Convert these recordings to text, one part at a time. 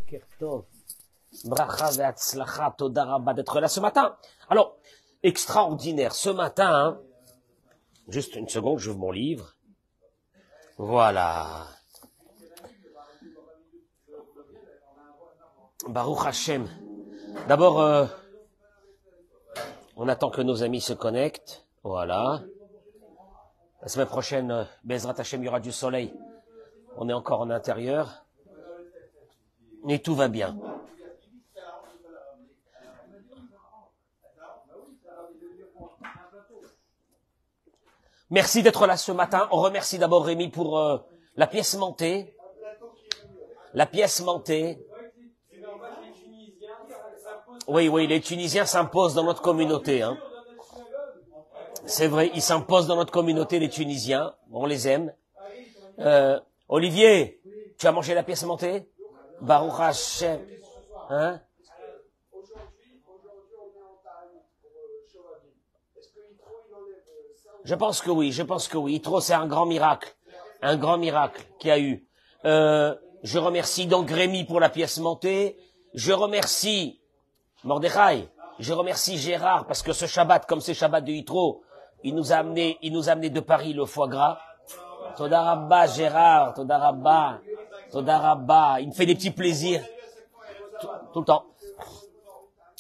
Boker Tov. Bracha ve'atzlacha, toda rabba d'être là ce matin. Alors, extraordinaire. Ce matin, hein, juste une seconde, j'ouvre mon livre. Voilà. Baruch Hashem. D'abord, on attend que nos amis se connectent. Voilà. La semaine prochaine, Bezrat Hashem, il y aura du soleil. On est encore en intérieur. Et tout va bien. Merci d'être là ce matin. On remercie d'abord Rémi pour la pièce montée. La pièce montée. Oui, les Tunisiens s'imposent dans notre communauté. Hein. C'est vrai, ils s'imposent dans notre communauté, les Tunisiens. On les aime. Olivier, tu as mangé la pièce montée? Baruch Hashem. Hein? Je pense que oui. Yitro, c'est un grand miracle qu'il y a eu. Je remercie donc Rémi pour la pièce montée. Je remercie Mordechai. Je remercie Gérard parce que ce Shabbat, comme c'est Shabbat de Yitro, il nous a amené de Paris le foie gras. Toda Rabba, Gérard, Toda Rabba. Il me fait des petits plaisirs. Tout le temps.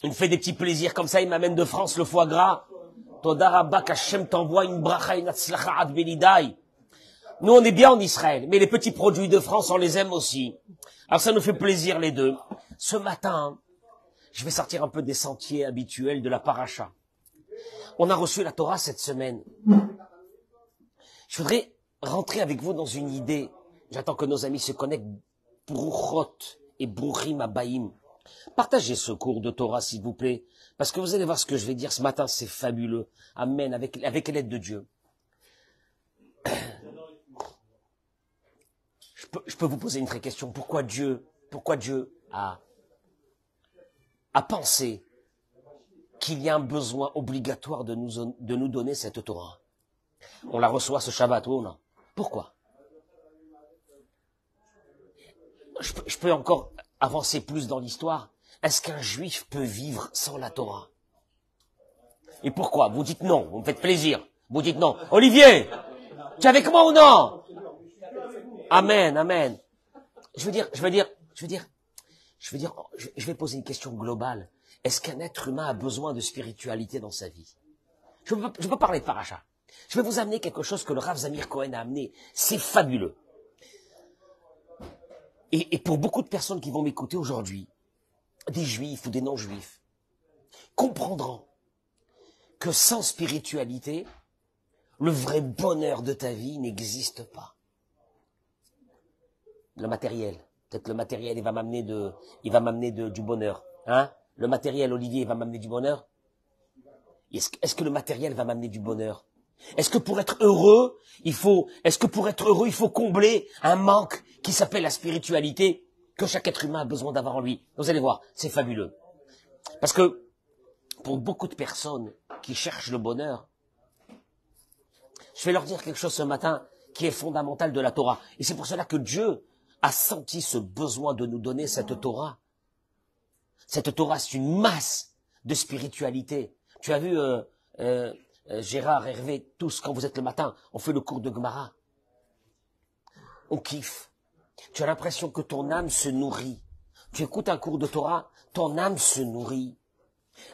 Il me fait des petits plaisirs comme ça, il m'amène de France le foie gras. Toda Rabba, qu'Hachem t'envoie une bracha, une atzlacha ad belidai. Nous, on est bien en Israël, mais les petits produits de France, on les aime aussi. Alors ça nous fait plaisir les deux. Ce matin, je vais sortir un peu des sentiers habituels de la paracha. On a reçu la Torah cette semaine. Je voudrais rentrer avec vous dans une idée. J'attends que nos amis se connectent. Bruchot et Bruchim Abaim. Partagez ce cours de Torah, s'il vous plaît. Parce que vous allez voir ce que je vais dire ce matin, c'est fabuleux. Amen, avec l'aide de Dieu. Je peux vous poser une vraie question. Pourquoi Dieu a pensé qu'il y a un besoin obligatoire de nous donner cette Torah? On la reçoit ce Shabbat, oui ou non? Pourquoi? Je peux encore avancer plus dans l'histoire. Est-ce qu'un juif peut vivre sans la Torah? Et pourquoi? Vous dites non, vous me faites plaisir. Vous dites non. Olivier, tu es avec moi ou non? Amen. Je vais poser une question globale. Est-ce qu'un être humain a besoin de spiritualité dans sa vie? Je veux pas parler de paracha. Je vais vous amener quelque chose que le Rav Zamir Cohen a amené. C'est fabuleux. Et pour beaucoup de personnes qui vont m'écouter aujourd'hui, des juifs ou des non-juifs, comprendront que sans spiritualité, le vrai bonheur de ta vie n'existe pas. Le matériel. Peut-être le matériel, il va m'amener du bonheur. Hein? Le matériel, Olivier, il va m'amener du bonheur. Est-ce que le matériel va m'amener du bonheur? Est-ce que pour être heureux, il faut combler un manque qui s'appelle la spiritualité que chaque être humain a besoin d'avoir en lui? Vous allez voir, c'est fabuleux. Parce que pour beaucoup de personnes qui cherchent le bonheur, je vais leur dire quelque chose ce matin qui est fondamental de la Torah. Et c'est pour cela que Dieu a senti ce besoin de nous donner cette Torah. Cette Torah, c'est une masse de spiritualité. Tu as vu Gérard, Hervé, tous, quand vous êtes le matin, on fait le cours de Gemara. On kiffe. Tu as l'impression que ton âme se nourrit. Tu écoutes un cours de Torah, ton âme se nourrit.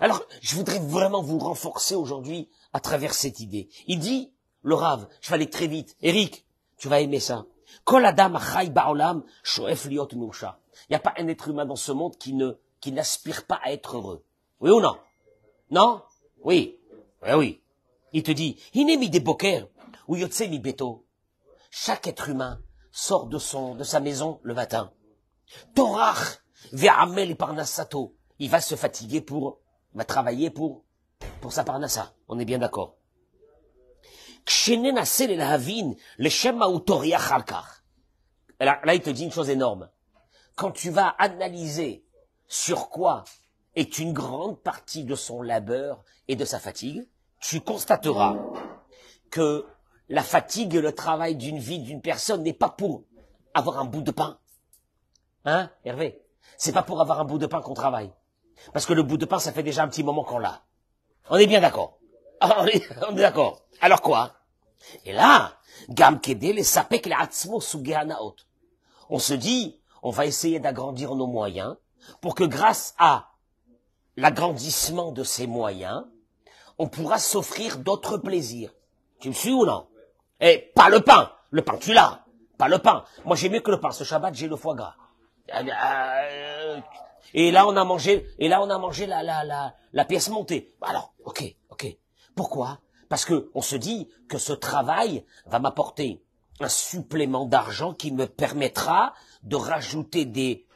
Alors, je voudrais vraiment vous renforcer aujourd'hui à travers cette idée. Il dit, le Rav, je vais aller très vite. Eric, tu vas aimer ça. Kol adam chai ba'olam shoef liot murcha. Il n'y a pas un être humain dans ce monde qui n'aspire pas à être heureux. Oui ou non? Non? Oui. Oui. Il te dit, Hinemi de boker, ou yotse mi beto. Chaque être humain sort de sa maison le matin. Torach ve'amel parnassato. Il va se fatiguer va travailler pour sa parnassa. On est bien d'accord. Là, il te dit une chose énorme. Quand tu vas analyser sur quoi est une grande partie de son labeur et de sa fatigue, tu constateras que la fatigue et le travail d'une vie d'une personne n'est pas pour avoir un bout de pain. Hein, Hervé? C'est pas pour avoir un bout de pain qu'on travaille. Parce que le bout de pain, ça fait déjà un petit moment qu'on l'a. On est bien d'accord. Ah, on est d'accord. Alors quoi? Et là, Gam Kedé, les sapek, les atzmo, sugehanaot. On se dit, on va essayer d'agrandir nos moyens pour que grâce à l'agrandissement de ces moyens, on pourra s'offrir d'autres plaisirs. Tu me suis ou non? Et pas le pain. Le pain, tu l'as. Pas le pain. Moi, j'ai mieux que le pain. Ce Shabbat, j'ai le foie gras. Et là, on a mangé la pièce montée. Alors, ok. Pourquoi? Parce que on se dit que ce travail va m'apporter un supplément d'argent qui me permettra de rajouter des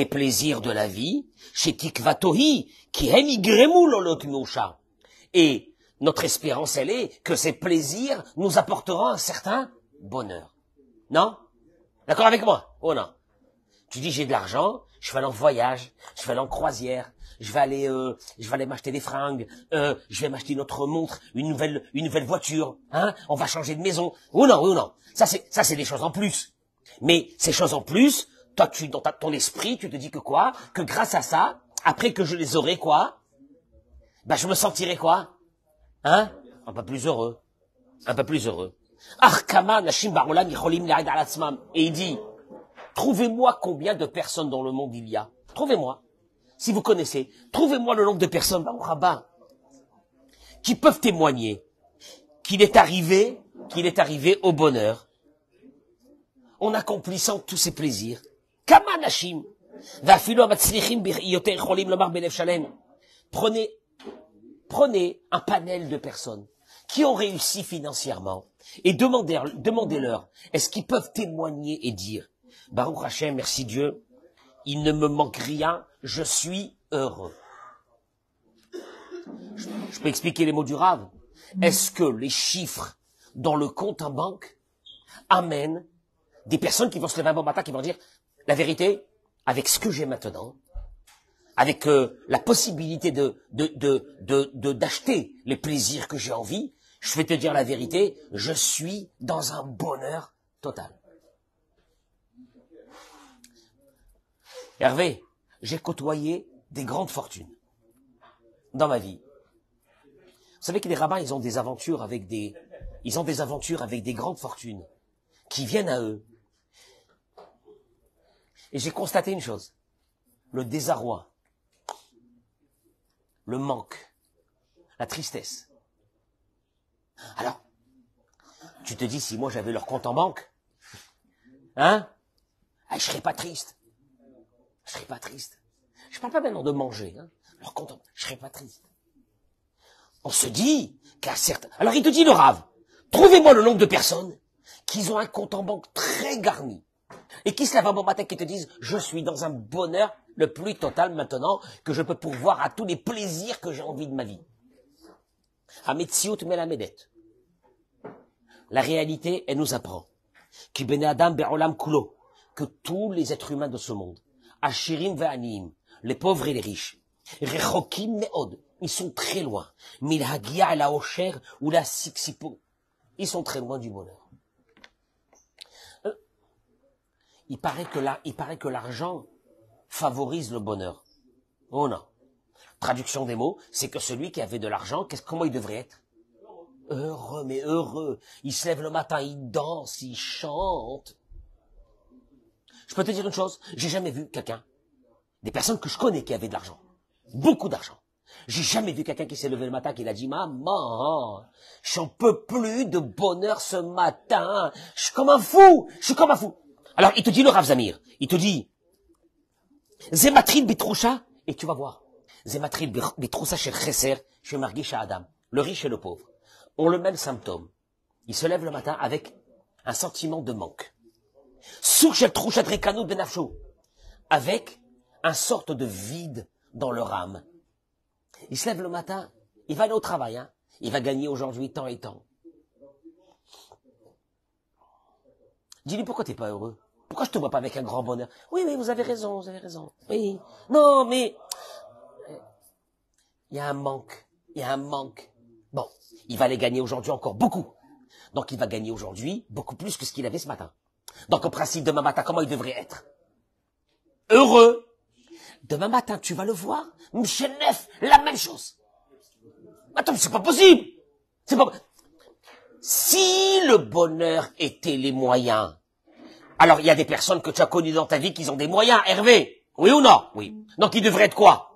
plaisirs de la vie chez Tikvatohi, qui aime Igremu lolotmusha. Et notre espérance, elle est que ces plaisirs nous apporteront un certain bonheur. Non? D'accord avec moi? Oh non. Tu dis, j'ai de l'argent, je vais aller en voyage, je vais aller en croisière, je vais aller m'acheter des fringues, je vais m'acheter une autre montre, une nouvelle voiture, hein? On va changer de maison. Ou non. Ça c'est des choses en plus. Mais ces choses en plus, toi, dans ton esprit, tu te dis que quoi? Que grâce à ça, après que je les aurai, quoi? Ben, je me sentirai quoi? Hein? Un peu plus heureux. Et il dit, trouvez-moi combien de personnes dans le monde il y a. Trouvez-moi. Si vous connaissez, trouvez-moi le nombre de personnes, Rabat, qui peuvent témoigner qu'il est arrivé au bonheur en accomplissant tous ses plaisirs. Kamanashim. Prenez un panel de personnes qui ont réussi financièrement et demandez-leur, est-ce qu'ils peuvent témoigner et dire, Baruch Hashem, merci Dieu, il ne me manque rien, je suis heureux. Je peux expliquer les mots du Rav. Est-ce que les chiffres dans le compte en banque amènent des personnes qui vont se lever un bon matin, qui vont dire, la vérité, avec ce que j'ai maintenant, avec la possibilité d'acheter les plaisirs que j'ai envie, je vais te dire la vérité, je suis dans un bonheur total. Hervé, j'ai côtoyé des grandes fortunes dans ma vie. Vous savez que les rabbins, ils ont des aventures avec des grandes fortunes qui viennent à eux. Et j'ai constaté une chose, le désarroi, le manque, la tristesse. Alors, tu te dis, si moi j'avais leur compte en banque, hein, je serais pas triste. Je parle pas maintenant de manger, hein, leur compte en banque, je serais pas triste. On se dit qu'à certains... Alors il te dit le Rav, trouvez-moi le nombre de personnes qui ont un compte en banque très garni et qui se lèvent un bon matin qui te disent, je suis dans un bonheur le plus total maintenant que je peux pourvoir à tous les plaisirs que j'ai envie de ma vie. Ametsiout melamedet. La réalité, elle nous apprend que ben adam be'olam kulo, que tous les êtres humains de ce monde, ashirim ve'anim, les pauvres et les riches, rechokim me'od, ils sont très loin. Milhagia la osher ou la siksipo, ils sont très loin du bonheur. Il paraît que l'argent favorise le bonheur. Oh non. Traduction des mots, c'est que celui qui avait de l'argent, comment il devrait être? Heureux, mais heureux. Il se lève le matin, il danse, il chante. Je peux te dire une chose, j'ai jamais vu quelqu'un, des personnes que je connais qui avaient de l'argent, beaucoup d'argent. J'ai jamais vu quelqu'un qui s'est levé le matin qui a dit, maman, j'en peux plus de bonheur ce matin, je suis comme un fou. Alors, il te dit le Rav Zamir, il te dit, Zematril Bitroucha, et tu vas voir, Zematril Bitroucha chez Chesser, chez Marguisha Adam, le riche et le pauvre, ont le même symptôme. Ils se lèvent le matin avec un sentiment de manque. Souchel Trouchat Rekano Benafcho, avec un sorte de vide dans leur âme. Il se lève le matin, il va aller au travail, hein, il va gagner aujourd'hui tant et tant. Dis-lui, pourquoi t'es pas heureux? Pourquoi je te vois pas avec un grand bonheur? Oui, mais vous avez raison. Oui. Non, mais il y a un manque. Bon, il va aller gagner aujourd'hui encore beaucoup. Donc il va gagner aujourd'hui beaucoup plus que ce qu'il avait ce matin. Donc au principe, demain matin, comment il devrait être? Heureux. Demain matin, tu vas le voir. Michel Neff, la même chose. Attends, mais c'est pas possible. C'est pas. Si le bonheur était les moyens, alors il y a des personnes que tu as connues dans ta vie qui ont des moyens, Hervé. Oui ou non? Oui. Donc il devrait être quoi?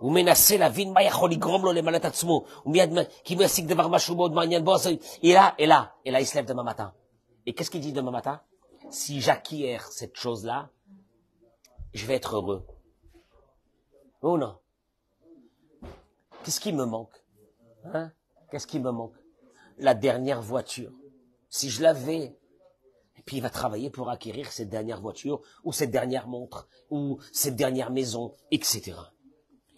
הוא מנסה להבין מה יכול לגרום לו למלא את עצמו, כי הוא ישיג דבר משהו מאוד מעניין בו, et là, il se lève demain matin. Et qu'est-ce qu'il dit demain matin? Si j'acquiers cette chose-là, je vais être heureux. Oh non. Qu'est-ce qui me manque? Hein? Qu'est-ce qui me manque? La dernière voiture. Si je l'avais, et puis il va travailler pour acquérir cette dernière voiture, ou cette dernière montre, ou cette dernière maison, etc.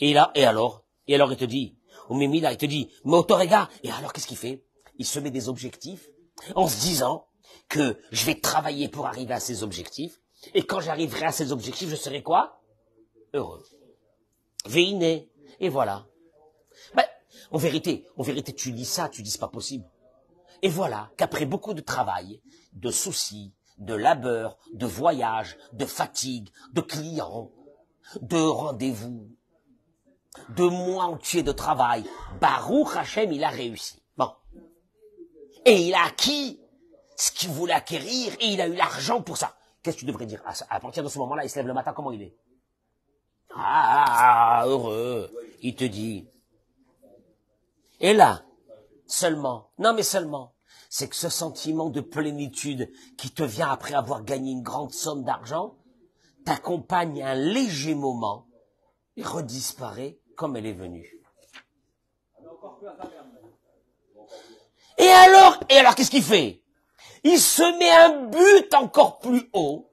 Et là, et alors il te dit, au Mimi là, il te dit, mais autorega, et alors qu'est-ce qu'il fait? Il se met des objectifs, en se disant que je vais travailler pour arriver à ces objectifs, et quand j'arriverai à ces objectifs, je serai quoi? Heureux. Véiné. Et voilà. Ben, en vérité, tu lis ça, tu dis c'est pas possible. Et voilà qu'après beaucoup de travail, de soucis, de labeur, de voyages, de fatigue, de clients, de rendez-vous, de mois entiers de travail, Baruch Hashem, il a réussi. Bon. Et il a acquis ce qu'il voulait acquérir et il a eu l'argent pour ça. Qu'est-ce que tu devrais dire? À partir de ce moment-là, il se lève le matin, comment il est? Ah, heureux. Il te dit. Et là, seulement, c'est que ce sentiment de plénitude qui te vient après avoir gagné une grande somme d'argent, t'accompagne un léger moment et redisparaît comme elle est venue. Et alors, qu'est-ce qu'il fait? Il se met un but encore plus haut,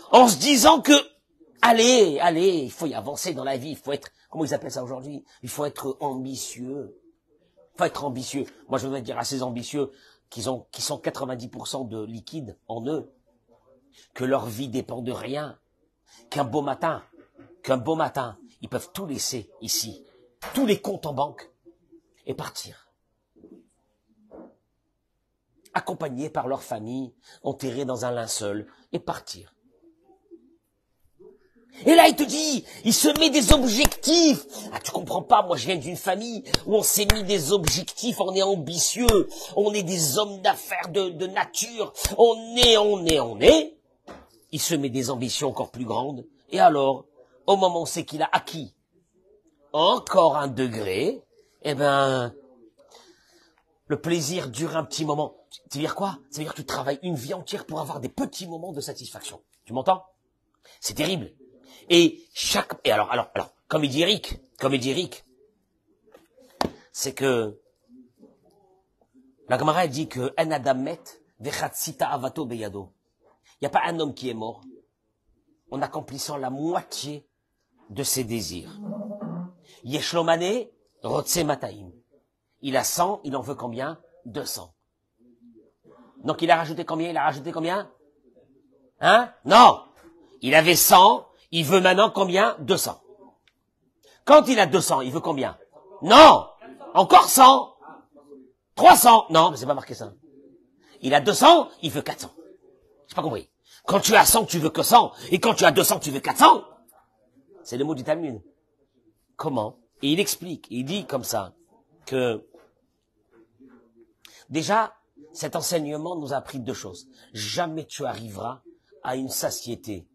en se disant que, allez, il faut y avancer dans la vie, il faut être, comment ils appellent ça aujourd'hui? Il faut être ambitieux. Il faut être ambitieux. Moi, je voudrais dire à ces ambitieux qui sont 90% de liquide en eux, que leur vie dépend de rien, qu'un beau matin, ils peuvent tout laisser ici, tous les comptes en banque, et partir. Accompagnés par leur famille, enterrés dans un linceul, et partir. Et là, il te dit, il se met des objectifs. Ah, tu comprends pas, moi je viens d'une famille où on s'est mis des objectifs, on est ambitieux, on est des hommes d'affaires de nature, on est. Il se met des ambitions encore plus grandes, et alors, au moment où c'est qu'il a acquis encore un degré, eh ben, le plaisir dure un petit moment. Tu veux dire quoi? Ça veut dire que tu travailles une vie entière pour avoir des petits moments de satisfaction. Tu m'entends? C'est terrible. Et alors, comme il dit Eric, c'est que la Gemara dit que un adam met vechatsita avato beyado. Il n'y a pas un homme qui est mort en accomplissant la moitié de ses désirs. Yeshlomane rotse mataim. Il a 100, il en veut combien? 200. Donc il a rajouté combien? Hein? Non! Il avait 100, il veut maintenant combien? 200. Quand il a 200, il veut combien? Non! Encore 100! 300! Non, mais c'est pas marqué ça. Il a 200, il veut 400. J'ai pas compris. Quand tu as 100, tu veux que 100. Et quand tu as 200, tu veux 400. C'est le mot du Talmud. Comment? Et il explique, il dit comme ça, que déjà, cet enseignement nous a appris deux choses. Jamais tu arriveras à une satiété,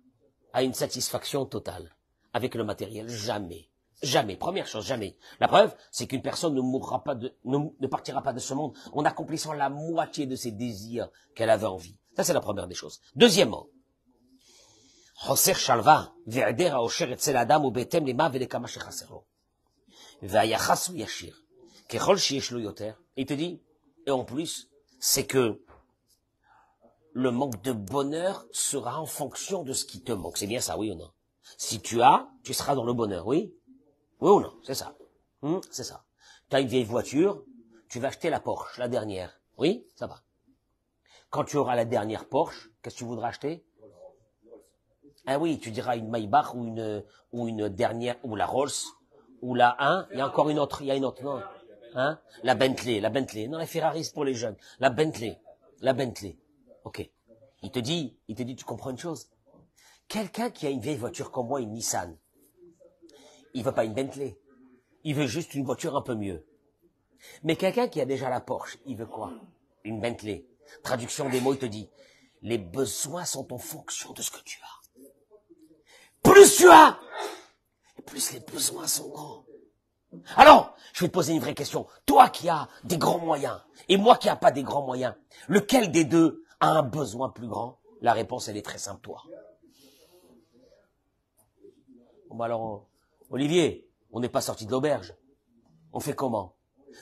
à une satisfaction totale avec le matériel. Jamais. Jamais. Première chose, jamais. La preuve, c'est qu'une personne ne partira pas de ce monde en accomplissant la moitié de ses désirs qu'elle avait envie. Ça, c'est la première des choses. Deuxièmement, Choser shalva, ve'eder ha'osher etzel adam u'betem lema ve'lekama shechasero. Ve'ayachasu yashir. Kechol sheyesh lo yoter. Il te dit, et en plus, c'est que le manque de bonheur sera en fonction de ce qui te manque. C'est bien ça, oui ou non? Si tu as, tu seras dans le bonheur, oui? Oui ou non? C'est ça. C'est ça. Tu as une vieille voiture, tu vas acheter la Porsche, la dernière. Oui? Ça va. Quand tu auras la dernière Porsche, qu'est-ce que tu voudras acheter? Ah oui, tu diras une Maybach ou une dernière, ou la Rolls, ou la 1, il y a encore une autre, non? Hein? La Bentley. Non, la Ferrari, c'est pour les jeunes. La Bentley. Ok. Il te dit, tu comprends une chose? Quelqu'un qui a une vieille voiture comme moi, une Nissan, il veut pas une Bentley. Il veut juste une voiture un peu mieux. Mais quelqu'un qui a déjà la Porsche, il veut quoi? Une Bentley. Traduction des mots, il te dit, les besoins sont en fonction de ce que tu as. Plus tu as, plus les besoins sont grands. Alors, je vais te poser une vraie question. Toi qui as des grands moyens, et moi qui n'ai pas des grands moyens, lequel des deux a un besoin plus grand? La réponse, elle est très simple, toi. Bon, bah alors, Olivier, on n'est pas sorti de l'auberge. On fait comment?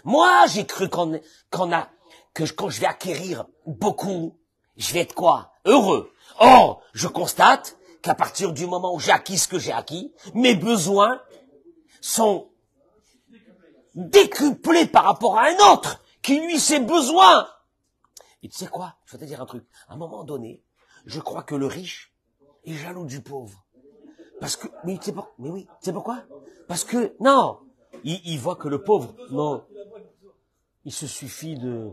Moi, j'ai cru que quand je vais acquérir beaucoup, je vais être quoi? Heureux. Or, je constate qu'à partir du moment où j'ai acquis ce que j'ai acquis, mes besoins sont décuplés par rapport à un autre qui, lui, ses besoins. Et tu sais quoi? Je vais te dire un truc. À un moment donné, je crois que le riche est jaloux du pauvre. Parce que, mais oui, tu sais pourquoi? Parce que, non, il voit que le pauvre, non, il se suffit de,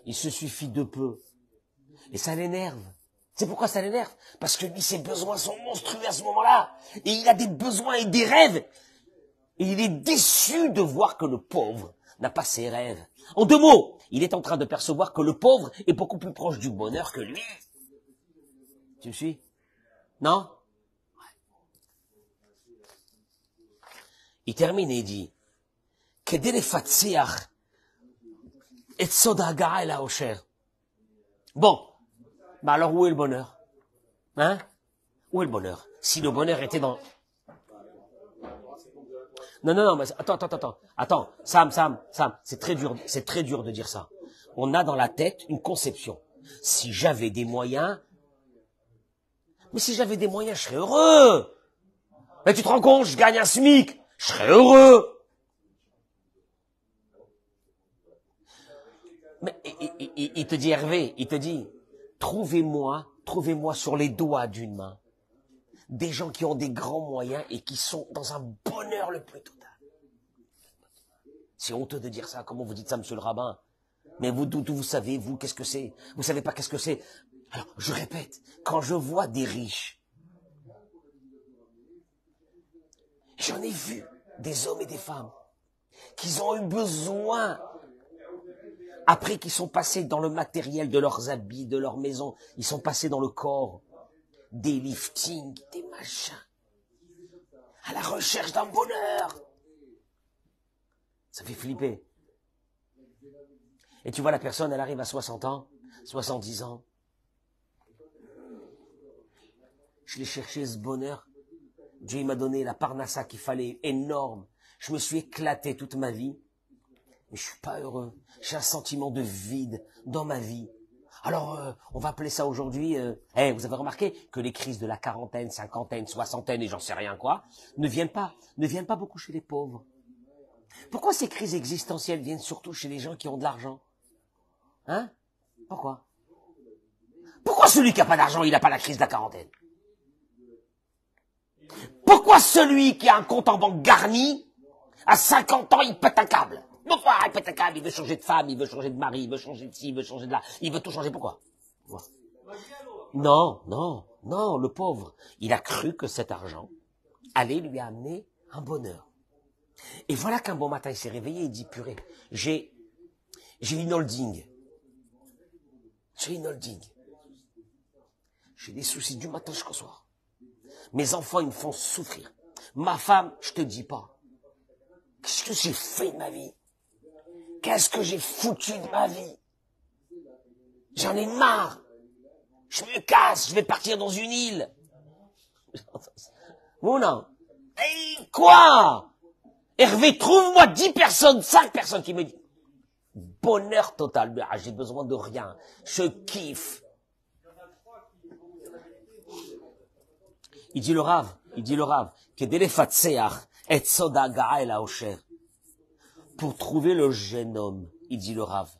il se suffit de peu. Et ça l'énerve. C'est pourquoi ça l'énerve? Parce que lui, ses besoins sont monstrueux à ce moment-là. Et il a des besoins et des rêves. Et il est déçu de voir que le pauvre n'a pas ses rêves. En deux mots, il est en train de percevoir que le pauvre est beaucoup plus proche du bonheur que lui. Tu me suis? Non? Il termine et il dit, Kedé le fatseach et tsodaga el haosher. Bon, bah alors où est le bonheur? Hein? Où est le bonheur? Si le bonheur était dans... Non, mais attends, Sam, c'est très dur de dire ça. On a dans la tête une conception. Si j'avais des moyens, mais si j'avais des moyens, je serais heureux. Mais tu te rends compte, je gagne un SMIC, je serais heureux. Mais il te dit, Hervé, il te dit, trouvez-moi sur les doigts d'une main des gens qui ont des grands moyens et qui sont dans un bonheur le plus total. C'est honteux de dire ça. Comment vous dites ça, monsieur le rabbin? Mais vous, d'où vous savez, vous, qu'est-ce que c'est? Vous savez pas qu'est-ce que c'est? Alors, je répète, quand je vois des riches, j'en ai vu des hommes et des femmes qui ont eu besoin, après qu'ils sont passés dans le matériel de leurs habits, de leur maison, ils sont passés dans le corps, des liftings, des machins, à la recherche d'un bonheur. Ça fait flipper. Et tu vois, la personne, elle arrive à 60 ans, 70 ans. Je l'ai cherché, ce bonheur. Dieu m'a donné la parnassa qu'il fallait, énorme. Je me suis éclaté toute ma vie. Mais je suis pas heureux. J'ai un sentiment de vide dans ma vie. Alors, on va appeler ça aujourd'hui... vous avez remarqué que les crises de la quarantaine, cinquantaine, soixantaine et j'en sais rien quoi, ne viennent pas beaucoup chez les pauvres. Pourquoi ces crises existentielles viennent surtout chez les gens qui ont de l'argent? Hein? Pourquoi? Pourquoi celui qui n'a pas d'argent, il n'a pas la crise de la quarantaine? Pourquoi celui qui a un compte en banque garni, à 50 ans, il pète un câble? Pourquoi il pète un câble? Il veut changer de femme, il veut changer de mari, il veut changer de ci, il veut changer de là, il veut tout changer. Pourquoi? Non, le pauvre. Il a cru que cet argent allait lui amener un bonheur. Et voilà qu'un bon matin, il s'est réveillé, il dit, purée, j'ai une holding. J'ai des soucis du matin jusqu'au soir. Mes enfants, ils me font souffrir. Ma femme, je te dis pas. Qu'est-ce que j'ai fait de ma vie? Qu'est-ce que j'ai foutu de ma vie? J'en ai marre. Je me casse, je vais partir dans une île. Ou non? Et quoi? Hervé, trouve-moi 10 personnes, 5 personnes qui me disent bonheur total. Ah, j'ai besoin de rien. Je kiffe. Il dit le Rav, pour trouver le jeune homme, il dit le Rav,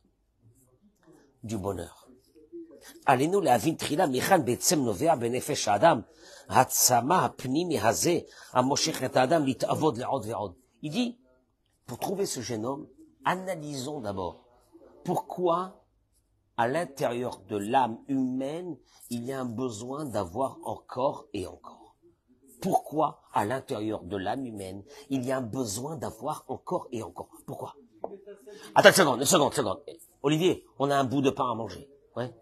du bonheur. Allez-nous la vintrila michan betzem novea benefesh adam, hatzama apnimi haze, amoshech et adam litavod le'od ve'od. Il dit, pour trouver ce jeune homme, analysons d'abord pourquoi à l'intérieur de l'âme humaine, il y a un besoin d'avoir encore et encore. Pourquoi, à l'intérieur de l'âme humaine, il y a un besoin d'avoir encore et encore? Pourquoi? Attends une seconde. Olivier, on a un bout de pain à manger. Ouais.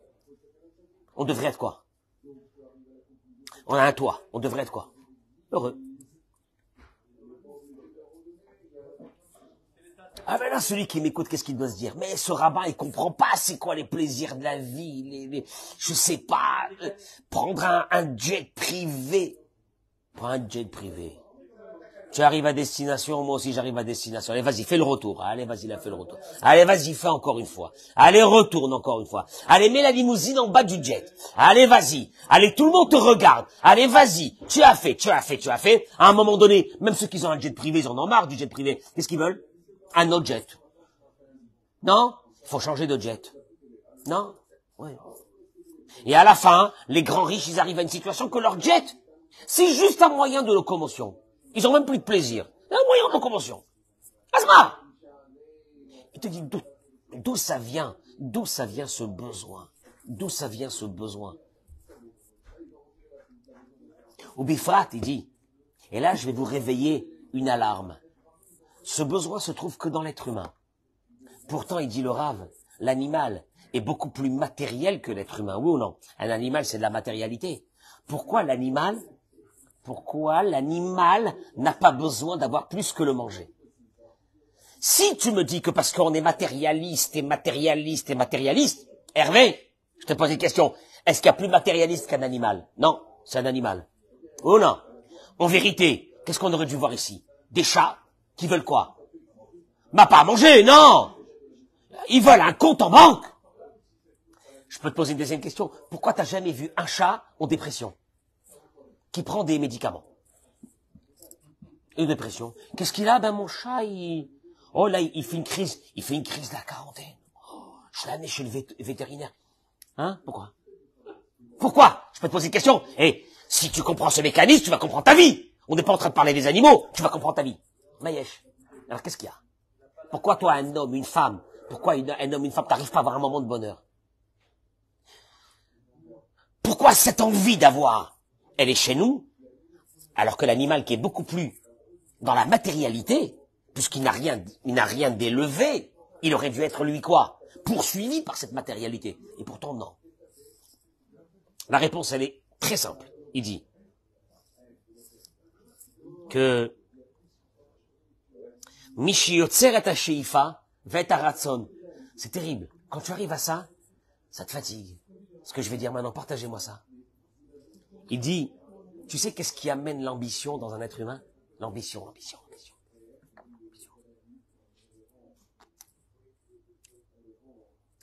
On devrait être quoi? On a un toit. On devrait être quoi? Heureux. Ah ben là, celui qui m'écoute, qu'est-ce qu'il doit se dire? Mais ce rabbin, il comprend pas c'est quoi les plaisirs de la vie, je sais pas, prendre un jet privé. Prends un jet privé. Tu arrives à destination, moi aussi j'arrive à destination. Allez, vas-y, fais le retour. Allez, vas-y, là, fais le retour. Allez, vas-y, fais encore une fois. Allez, retourne encore une fois. Allez, mets la limousine en bas du jet. Allez, vas-y. Allez, tout le monde te regarde. Allez, vas-y. Tu as fait. À un moment donné, même ceux qui ont un jet privé, ils en ont marre du jet privé. Qu'est-ce qu'ils veulent? Un autre jet. Non? Il faut changer de jet. Non? Ouais. Et à la fin, les grands riches, ils arrivent à une situation que leur jet, c'est juste un moyen de locomotion. Ils ont même plus de plaisir. C'est un moyen de locomotion. Asma! Il te dit d'où ça vient? D'où ça vient ce besoin? D'où ça vient ce besoin? Au Bifrat, il dit, et là je vais vous réveiller une alarme. Ce besoin se trouve que dans l'être humain. Pourtant, il dit le Rav, l'animal est beaucoup plus matériel que l'être humain, oui ou non? Un animal, c'est de la matérialité. Pourquoi l'animal n'a pas besoin d'avoir plus que le manger? Si tu me dis que parce qu'on est matérialiste, Hervé, je te pose une question, est-ce qu'il y a plus matérialiste qu'un animal? Non, c'est un animal. Oh non. En vérité, qu'est-ce qu'on aurait dû voir ici? Des chats qui veulent quoi? Pas à manger, non. Ils veulent un compte en banque. Je peux te poser une deuxième question. Pourquoi t'as jamais vu un chat en dépression qui prend des médicaments? Une dépression. Qu'est-ce qu'il a? Ben mon chat, il fait une crise. Il fait une crise de la quarantaine. Oh, je l'ai amené chez le vétérinaire. Hein? Pourquoi? Je peux te poser une question. Si tu comprends ce mécanisme, tu vas comprendre ta vie. On n'est pas en train de parler des animaux. Tu vas comprendre ta vie. Maïesh. Alors qu'est-ce qu'il y a? Pourquoi toi, un homme, une femme, t'arrives pas à avoir un moment de bonheur? Pourquoi cette envie d'avoir, elle est chez nous, alors que l'animal qui est beaucoup plus dans la matérialité, puisqu'il n'a rien d'élevé, il aurait dû être lui quoi? Poursuivi par cette matérialité. Et pourtant non. La réponse, elle est très simple. Il dit que c'est terrible. Quand tu arrives à ça, ça te fatigue. Ce que je vais dire maintenant, partagez-moi ça. Il dit, tu sais qu'est-ce qui amène l'ambition dans un être humain? L'ambition.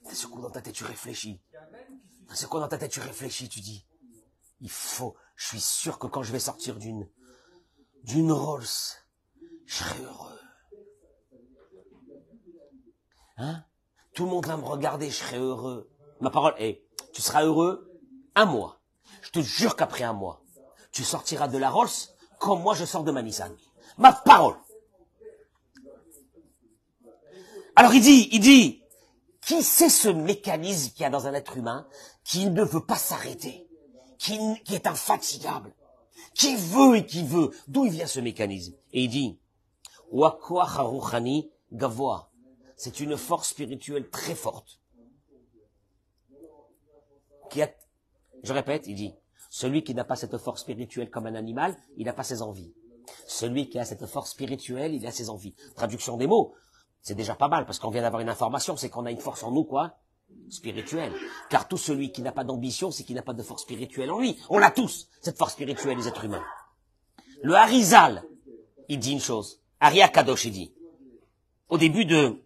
D'un seul coup dans ta tête, tu réfléchis. Tu dis, je suis sûr que quand je vais sortir d'une Rolls, je serai heureux. Hein? Tout le monde va me regarder, je serai heureux. Ma parole est, tu seras heureux un mois. Je te jure qu'après un mois, tu sortiras de la Rolls comme moi je sors de ma Nissan. Ma parole. Alors il dit, qui c'est ce mécanisme qu'il y a dans un être humain qui ne veut pas s'arrêter, qui est infatigable, qui veut et qui veut? D'où il vient ce mécanisme? Et il dit, Wakoach haruchani gavoa. C'est une force spirituelle très forte. Je répète, il dit, celui qui n'a pas cette force spirituelle comme un animal, il n'a pas ses envies. Celui qui a cette force spirituelle, il a ses envies. Traduction des mots, c'est déjà pas mal, parce qu'on vient d'avoir une information, c'est qu'on a une force en nous, quoi? Spirituelle. Car tout celui qui n'a pas d'ambition, c'est qu'il n'a pas de force spirituelle en lui. On a tous, cette force spirituelle, les êtres humains. Le Harizal, il dit une chose. Ari Akadosh, il dit, au début de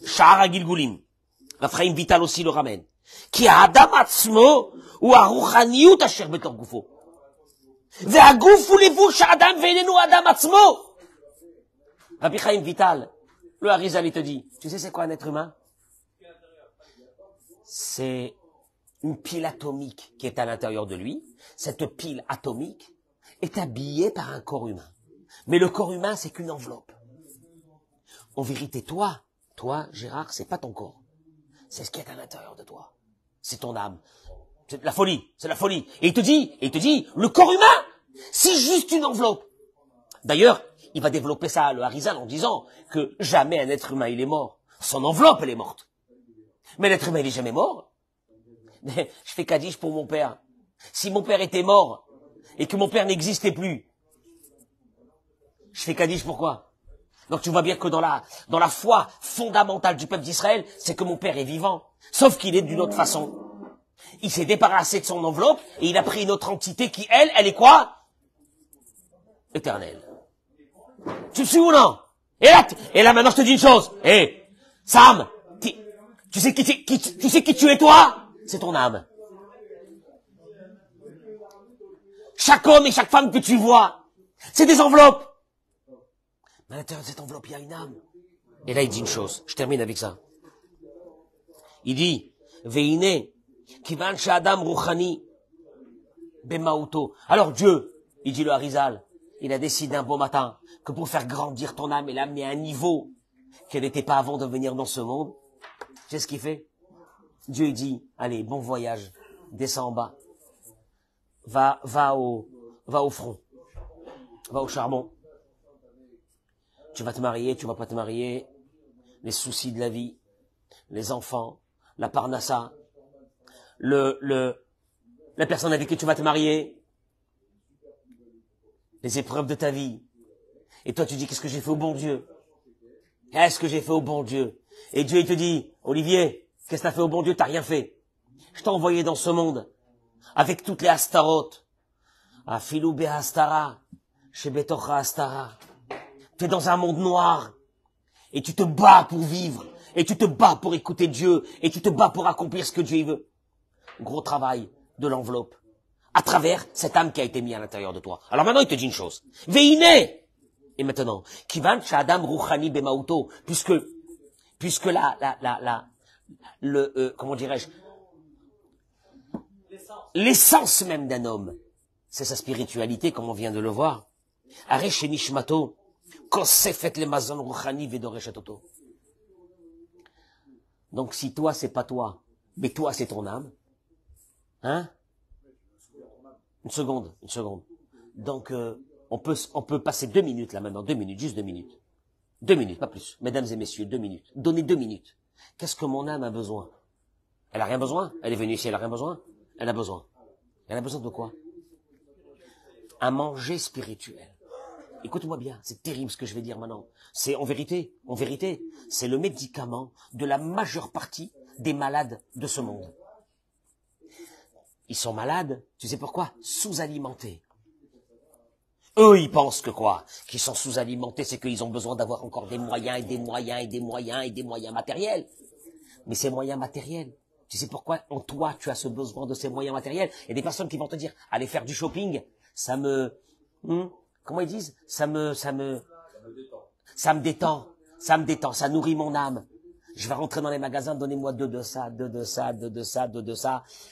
Sha'ar HaGilgulim, Raphaïm Vital aussi le ramène. Ki ha'adam atzmo hu haruchaniyut asher betor gufo. Ve'aguf hu levush ha'adam ve'inenu ha'adam atzmo. Rabbi Chaim Vital, le Harizal, il te dit, tu sais c'est quoi un être humain? C'est une pile atomique qui est à l'intérieur de lui. Cette pile atomique est habillée par un corps humain. Mais le corps humain, c'est qu'une enveloppe. En vérité, toi, Gérard, c'est pas ton corps. c'est ce qui est à l'intérieur de toi. C'est ton âme. C'est de la folie, c'est la folie. Et il te dit, le corps humain, c'est juste une enveloppe. D'ailleurs, il va développer ça, le Harizal, en disant que jamais un être humain, il est mort. Son enveloppe, elle est morte. Mais l'être humain, il est jamais mort. Mais je fais Kaddish pour mon père. Si mon père était mort, et que mon père n'existait plus, je fais Kaddish pourquoi? Donc tu vois bien que dans la foi fondamentale du peuple d'Israël, c'est que mon père est vivant. Sauf qu'il est d'une autre façon. Il s'est débarrassé de son enveloppe, et il a pris une autre entité qui, elle est quoi? Éternelle. Tu me suis ou non? Et là maintenant je te dis une chose. Sam, tu sais qui tu es toi? C'est ton âme. Chaque homme et chaque femme que tu vois, c'est des enveloppes. Mais à l'intérieur de cette enveloppe, il y a une âme. Et là il dit une chose, je termine avec ça. Il dit, Veine, kivan she'adam ruchani bemauto. Alors Dieu, il dit le Harizal, il a décidé un beau matin que pour faire grandir ton âme et l'amener à un niveau qu'elle n'était pas avant de venir dans ce monde, tu sais ce qu'il fait? Dieu il dit, allez, bon voyage, descends en bas, va au front, va au charbon. Tu vas te marier, tu vas pas te marier, les soucis de la vie, les enfants, la parnassa, la personne avec qui tu vas te marier, les épreuves de ta vie. Et toi, tu dis, qu'est-ce que j'ai fait au bon Dieu? Qu'est-ce que j'ai fait au bon Dieu? Et Dieu, il te dit, Olivier, qu'est-ce que t'as fait au bon Dieu? T'as rien fait. Je t'ai envoyé dans ce monde, avec toutes les astarot. Afilou behastara, shebetocha astara. Tu es dans un monde noir, et tu te bats pour vivre, et tu te bats pour écouter Dieu, et tu te bats pour accomplir ce que Dieu veut. Gros travail de l'enveloppe, à travers cette âme qui a été mise à l'intérieur de toi. Alors maintenant, il te dit une chose. Veine! Et maintenant, kivan shadam ruchani bemauto, puisque comment dirais-je, l'essence même d'un homme, c'est sa spiritualité, comme on vient de le voir. Aresh nishmato, kosefet le mazon ruchani vedoreshatoto. Donc si toi c'est pas toi, mais toi c'est ton âme, hein? Une seconde. Donc on peut passer 2 minutes là maintenant, 2 minutes, juste 2 minutes. 2 minutes, pas plus. Mesdames et messieurs, 2 minutes. Donnez 2 minutes. Qu'est-ce que mon âme a besoin? Elle a rien besoin? Elle est venue ici, elle a rien besoin? Elle a besoin. Elle a besoin de quoi? Un manger spirituel. Écoute-moi bien, c'est terrible ce que je vais dire maintenant. C'est en vérité, c'est le médicament de la majeure partie des malades de ce monde. Ils sont malades, tu sais pourquoi? Sous-alimentés. Eux, ils pensent que quoi? Qu'ils sont sous-alimentés, c'est qu'ils ont besoin d'avoir encore des moyens et des moyens et des moyens et des moyens matériels. Mais ces moyens matériels, tu sais pourquoi en toi tu as ce besoin de ces moyens matériels? Il y a des personnes qui vont te dire, allez faire du shopping, ça me, comment ils disent? Ça me détend, ça nourrit mon âme. Je vais rentrer dans les magasins, donnez-moi deux de ça.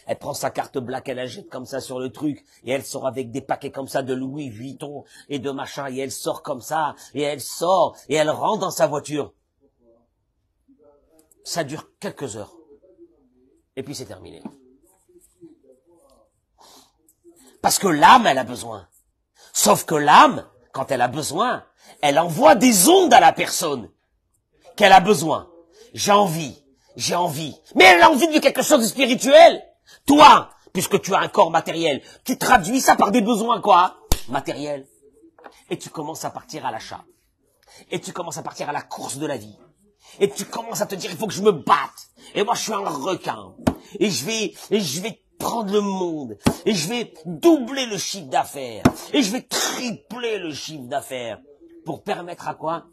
Elle prend sa carte black, elle la jette comme ça sur le truc, et elle sort avec des paquets comme ça de Louis Vuitton et de machin, et elle sort comme ça, et elle sort, et elle rentre dans sa voiture. Ça dure quelques heures. Et puis c'est terminé. Parce que l'âme, elle a besoin. Sauf que l'âme, quand elle a besoin, elle envoie des ondes à la personne qu'elle a besoin. J'ai envie. Mais elle a envie de quelque chose de spirituel. Toi, puisque tu as un corps matériel, tu traduis ça par des besoins quoi? Matériels. Et tu commences à partir à l'achat. Et tu commences à partir à la course de la vie. Et tu commences à te dire, il faut que je me batte. Et moi, je suis un requin. Et je vais prendre le monde. Et je vais doubler le chiffre d'affaires. Et je vais tripler le chiffre d'affaires. Pour permettre à quoi?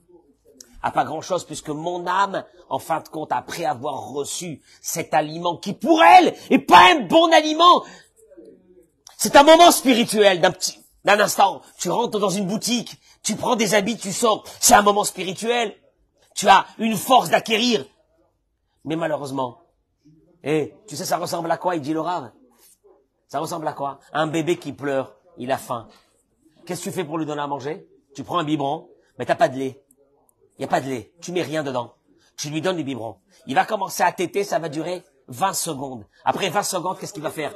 À pas grand chose, puisque mon âme, en fin de compte, après avoir reçu cet aliment qui, pour elle, est pas un bon aliment. C'est un moment spirituel d'un instant. Tu rentres dans une boutique, tu prends des habits, tu sors. C'est un moment spirituel. Tu as une force d'acquérir. Mais malheureusement, tu sais, ça ressemble à quoi, il dit le Rav? Ça ressemble à quoi? Un bébé qui pleure, il a faim. Qu'est-ce que tu fais pour lui donner à manger? Tu prends un biberon, mais t'as pas de lait. Il n'y a pas de lait. Tu mets rien dedans. Tu lui donnes du biberon. Il va commencer à téter, ça va durer 20 secondes. Après 20 secondes, qu'est-ce qu'il va faire?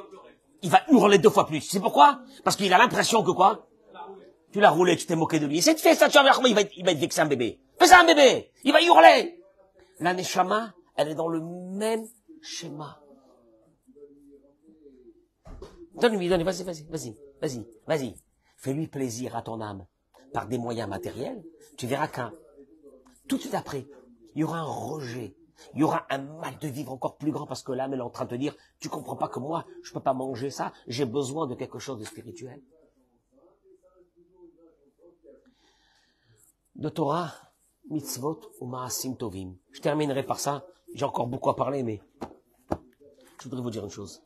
Il va hurler 2 fois plus. C'est pourquoi? Parce qu'il a l'impression que quoi? Tu l'as roulé, tu t'es moqué de lui. C'est de faire ça, tu vas voir comment il va être vexé un bébé. Fais ça un bébé. Il va hurler. La neshama, elle est dans le même schéma. Donne-lui, vas-y. Fais-lui plaisir à ton âme par des moyens matériels. Tu verras qu'un, tout de suite après, il y aura un rejet. Il y aura un mal de vivre encore plus grand parce que l'âme elle est en train de te dire, tu comprends pas que moi, je peux pas manger ça, j'ai besoin de quelque chose de spirituel. De Torah, mitzvot ou ma'asim tovim. Je terminerai par ça. J'ai encore beaucoup à parler, mais je voudrais vous dire une chose.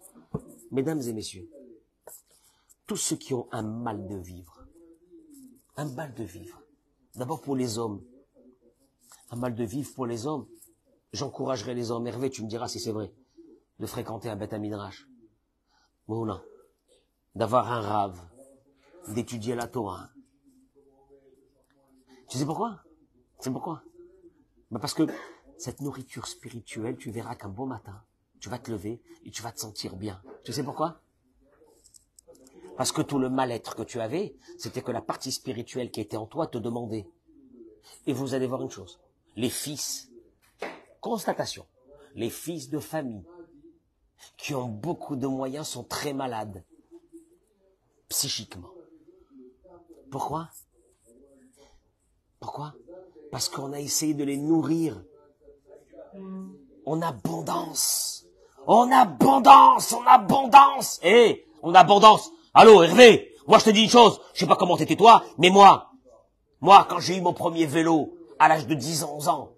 Mesdames et messieurs, tous ceux qui ont un mal de vivre, d'abord pour les hommes, un mal de vivre pour les hommes, j'encouragerai les hommes, Hervé, tu me diras si c'est vrai, de fréquenter un Beth Midrash. Mouna, d'avoir un rave, d'étudier la Torah. Tu sais pourquoi? C'est pourquoi? Parce que cette nourriture spirituelle, tu verras qu'un beau matin, tu vas te lever et tu vas te sentir bien. Tu sais pourquoi? Parce que tout le mal-être que tu avais, c'était que la partie spirituelle qui était en toi te demandait. Et vous allez voir une chose. Les fils, constatation, les fils de famille qui ont beaucoup de moyens sont très malades, psychiquement. Pourquoi? Parce qu'on a essayé de les nourrir en abondance. En abondance. En abondance. Allô, Hervé, moi je te dis une chose, je sais pas comment t'étais toi, mais moi, quand j'ai eu mon premier vélo, à l'âge de 10 ans, 11 ans,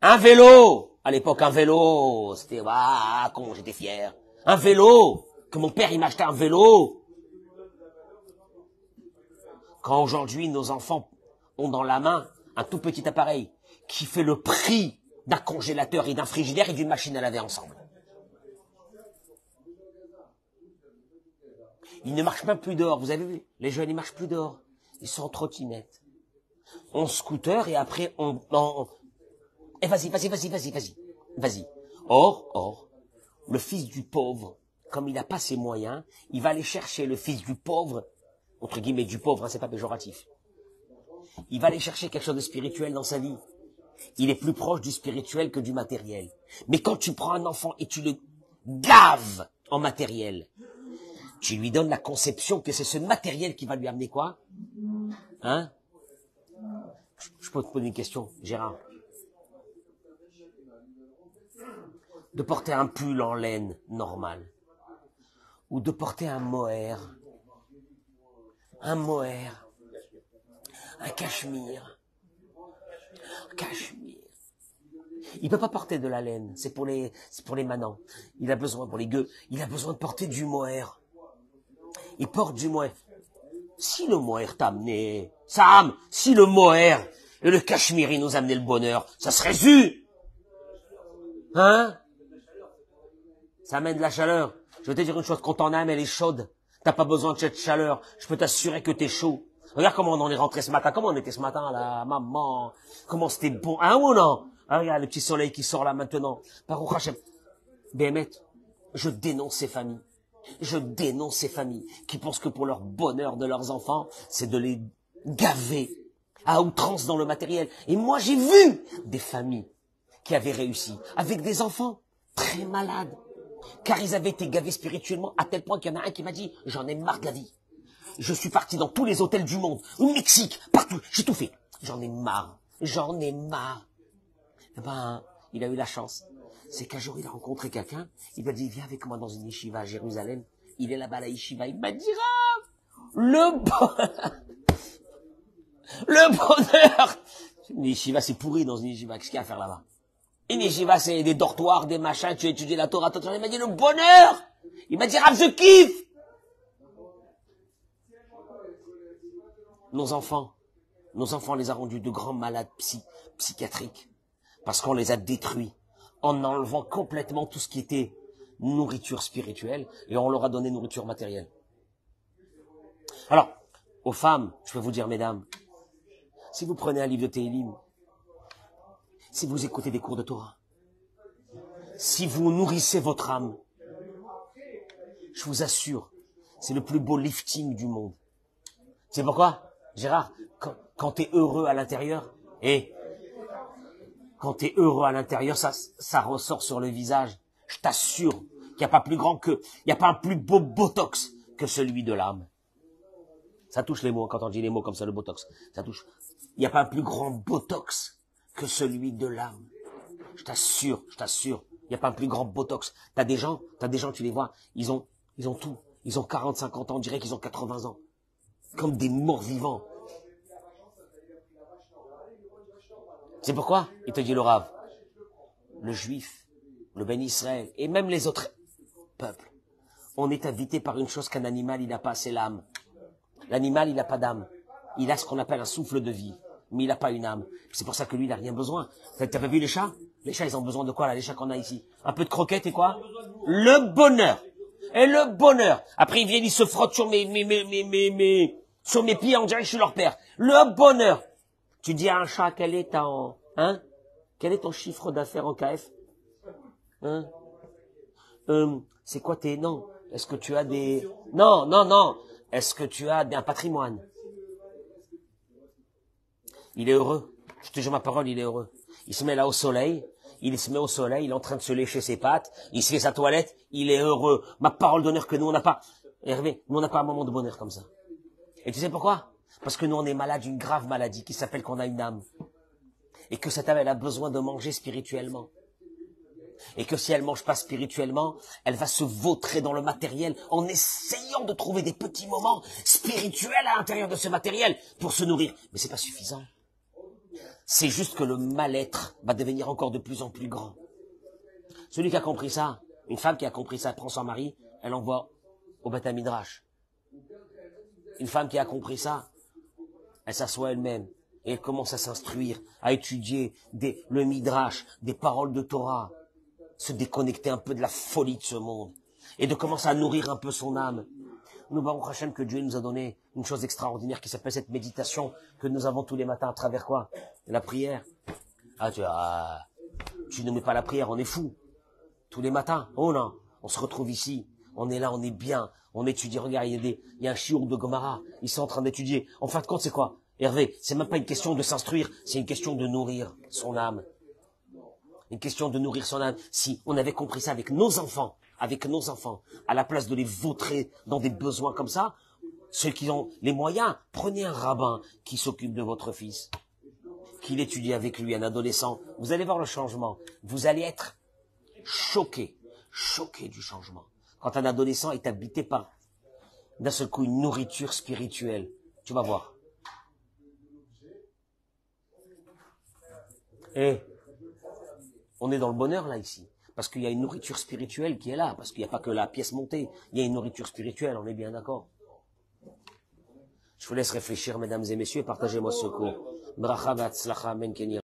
un vélo, à l'époque un vélo, c'était, comment j'étais fier. Un vélo, que mon père il m'achetait un vélo. Quand aujourd'hui nos enfants ont dans la main un tout petit appareil qui fait le prix d'un congélateur et d'un frigidaire et d'une machine à laver ensemble. Ils ne marchent même plus dehors, vous avez vu? Les jeunes, ils marchent plus dehors. Ils sont en trottinette. En scooter et après Et vas-y. Or, le fils du pauvre, comme il n'a pas ses moyens, il va aller chercher le fils du pauvre, entre guillemets du pauvre, hein, c'est pas péjoratif. Il va aller chercher quelque chose de spirituel dans sa vie. Il est plus proche du spirituel que du matériel. Mais quand tu prends un enfant et tu le gaves en matériel, tu lui donnes la conception que c'est ce matériel qui va lui amener quoi? Hein? Je peux te poser une question, Gérard. De porter un pull en laine normal. Ou de porter un mohair. Un cachemire. Il peut pas porter de la laine, c'est pour les manants. Il a besoin, pour les gueux, il a besoin de porter du mohair. Il porte du mohair. Si le mohair t'a amené, Sam, si le mohair et le cachemire nous amenaient le bonheur, ça serait su. Hein? Ça amène de la chaleur. Je vais te dire une chose, quand ton âme elle est chaude, t'as pas besoin de cette chaleur. Je peux t'assurer que t'es chaud. Regarde comment on en est rentré ce matin. Comment on était ce matin, là, maman? Comment c'était bon, hein ou non? Ah, regarde le petit soleil qui sort là maintenant. Baruch Hashem. Béhémet, je dénonce ces familles. Qui pensent que pour leur bonheur de leurs enfants, c'est de les gaver à outrance dans le matériel. Et moi, j'ai vu des familles qui avaient réussi avec des enfants très malades. Car ils avaient été gavés spirituellement à tel point qu'il y en a un qui m'a dit « J'en ai marre de la vie. Je suis parti dans tous les hôtels du monde, au Mexique, partout, j'ai tout fait. J'en ai marre. » Eh ben, il a eu la chance. C'est qu'un jour, il a rencontré quelqu'un, il lui a dit « Viens avec moi dans une yeshiva à Jérusalem. » Il est là-bas à la yeshiva, il m'a dit « Le bonheur !» Une yeshiva, c'est pourri dans une yeshiva, qu'est-ce qu'il y a à faire là-bas? Une yeshiva, c'est des dortoirs, des machins, tu étudies la Torah, il m'a dit « Le bonheur !» Il m'a dit « Rav, je kiffe !» Nos enfants, on les a rendus de grands malades psychiatriques parce qu'on les a détruits en enlevant complètement tout ce qui était nourriture spirituelle et on leur a donné nourriture matérielle. Alors, aux femmes, je peux vous dire, mesdames, si vous prenez un livre de Télim, si vous écoutez des cours de Torah, si vous nourrissez votre âme, je vous assure, c'est le plus beau lifting du monde. C'est pourquoi, Gérard, quand tu es heureux à l'intérieur, et quand tu es heureux à l'intérieur, ça ressort sur le visage. Je t'assure qu'il n'y a pas plus grand il n'y a pas un plus beau botox que celui de l'âme. Ça touche les mots, quand on dit les mots comme ça, le botox. Ça touche. Il n'y a pas un plus grand botox que celui de l'âme. Je t'assure. Il n'y a pas un plus grand botox. T'as des gens, tu les vois, ils ont tout. Ils ont 40, 50 ans, on dirait qu'ils ont 80 ans. Comme des morts vivants. C'est pourquoi il te dit le Rav, le juif, le Ben Israël, et même les autres peuples, on est invité par une chose qu'un animal, il n'a pas, c'est l'âme. L'animal, il n'a pas d'âme. Il a ce qu'on appelle un souffle de vie, mais il n'a pas une âme. C'est pour ça que lui, il n'a rien besoin. T'as pas vu les chats? Les chats, ils ont besoin de quoi, là, les chats qu'on a ici? Un peu de croquettes et quoi? Le bonheur. Et le bonheur. Après, ils viennent, ils se frottent sur sur mes pieds, on dirait que je suis leur père. Le bonheur. Tu dis à un chat, quel est ton chiffre d'affaires en KF? Hein? C'est quoi tes, non. Est-ce que tu as des, non. Est-ce que tu as un patrimoine? Il est heureux. Je te jure ma parole, il est heureux. Il se met là au soleil. Il est en train de se lécher ses pattes. Il se fait sa toilette. Il est heureux. Ma parole d'honneur que nous, on n'a pas. Hervé, nous, on n'a pas un moment de bonheur comme ça. Et tu sais pourquoi? Parce que nous, on est malade d'une grave maladie qui s'appelle qu'on a une âme. Et que cette âme, elle a besoin de manger spirituellement. Et que si elle mange pas spirituellement, elle va se vautrer dans le matériel en essayant de trouver des petits moments spirituels à l'intérieur de ce matériel pour se nourrir. Mais c'est pas suffisant. C'est juste que le mal-être va devenir encore de plus en plus grand. Celui qui a compris ça, une femme qui a compris ça, elle prend son mari, elle envoie au Beth Midrash. Une femme qui a compris ça, elle s'assoit elle-même et elle commence à s'instruire, à étudier le Midrash, des paroles de Torah, se déconnecter un peu de la folie de ce monde et de commencer à nourrir un peu son âme. Nous, Baruch Hashem, que Dieu nous a donné une chose extraordinaire qui s'appelle cette méditation que nous avons tous les matins à travers quoi? La prière. Tu ne mets pas la prière, on est fou. Tous les matins, oh non, on se retrouve ici, on est là, on est bien, on étudie, regarde, il y a un chiour de Gomara, ils sont en train d'étudier. En fin de compte, c'est quoi? Hervé, c'est même pas une question de s'instruire, c'est une question de nourrir son âme. Une question de nourrir son âme. Si on avait compris ça avec nos enfants, à la place de les vautrer dans des besoins comme ça, ceux qui ont les moyens, prenez un rabbin qui s'occupe de votre fils, qu'il étudie avec lui, un adolescent. Vous allez voir le changement. Vous allez être choqué du changement. Quand un adolescent est habité par, d'un seul coup, une nourriture spirituelle, tu vas voir. Et on est dans le bonheur là ici, parce qu'il y a une nourriture spirituelle qui est là, parce qu'il n'y a pas que la pièce montée, il y a une nourriture spirituelle, on est bien d'accord. Je vous laisse réfléchir, mesdames et messieurs, et partagez-moi ce cours. Bracha v'atzlacha, amen, Kenya.